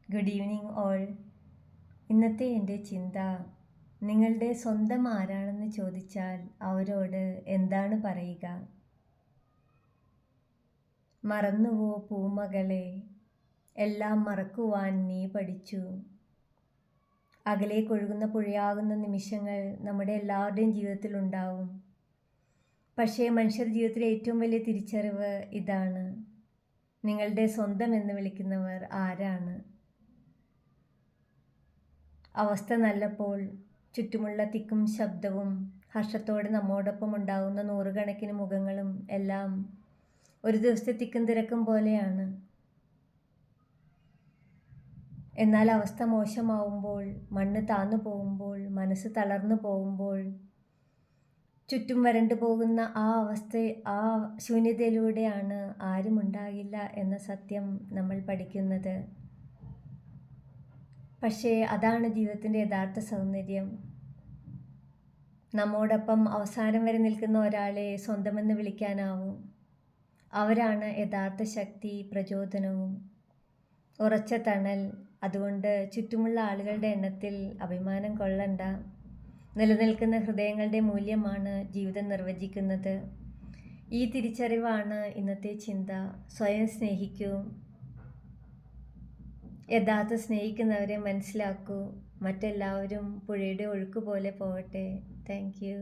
Good evening all. ഇന്നത്തെ എൻ്റെ ചിന്ത, നിങ്ങളുടെ സ്വന്തം ആരാണെന്ന് ചോദിച്ചാൽ അവരോട് എന്താണ് പറയുക? മറന്നുവോ പൂമകളെ, എല്ലാം മറക്കുവാൻ നീ പഠിച്ചു. അകലേക്കൊഴുകുന്ന പുഴയാകുന്ന നിമിഷങ്ങൾ നമ്മുടെ എല്ലാവരുടെയും ജീവിതത്തിൽ ഉണ്ടാവും. പക്ഷേ മനുഷ്യർ ജീവിതത്തിലെ ഏറ്റവും വലിയ തിരിച്ചറിവ് ഇതാണ്: നിങ്ങളുടെ സ്വന്തം എന്ന് വിളിക്കുന്നവർ ആരാണ്? അവസ്ഥ നല്ലപ്പോൾ ചുറ്റുമുള്ള തിക്കും ശബ്ദവും ഹർഷത്തോടെ നമ്മോടൊപ്പം ഉണ്ടാകുന്ന നൂറുകണക്കിന് മുഖങ്ങളും എല്ലാം ഒരു ദിവസത്തെ തിക്കും തിരക്കും പോലെയാണ്. എന്നാൽ അവസ്ഥ മോശമാവുമ്പോൾ, മണ്ണ് താന്നു പോകുമ്പോൾ, മനസ്സ് തളർന്നു പോകുമ്പോൾ, ചുറ്റും വരണ്ടു പോകുന്ന ആ ശൂന്യതയിലൂടെയാണ് ആരും ഉണ്ടാകില്ല എന്ന സത്യം നമ്മൾ പഠിക്കുന്നത്. പക്ഷേ അതാണ് ജീവിതത്തിൻ്റെ യഥാർത്ഥ സൗന്ദര്യം. നമ്മോടൊപ്പം അവസാനം വരെ നിൽക്കുന്ന ഒരാളെ സ്വന്തമെന്ന് വിളിക്കാനാവും. അവരാണ് യഥാർത്ഥ ശക്തി, പ്രചോദനവും ഉറച്ച തണൽ. അതുകൊണ്ട് ചുറ്റുമുള്ള ആളുകളുടെ എണ്ണത്തിൽ അഭിമാനം കൊള്ളണ്ട. നിലനിൽക്കുന്ന ഹൃദയങ്ങളുടെ മൂല്യമാണ് ജീവിതം നിർവചിക്കുന്നത്. ഈ തിരിച്ചറിവാണ് ഇന്നത്തെ ചിന്ത. സ്വയം സ്നേഹിക്കൂ. യഥാർത്ഥ സ്നേഹിക്കുന്നവരെ മനസ്സിലാക്കൂ. മറ്റെല്ലാവരും പുഴയുടെ ഒഴുക്ക് പോലെ പോവട്ടെ. Thank you.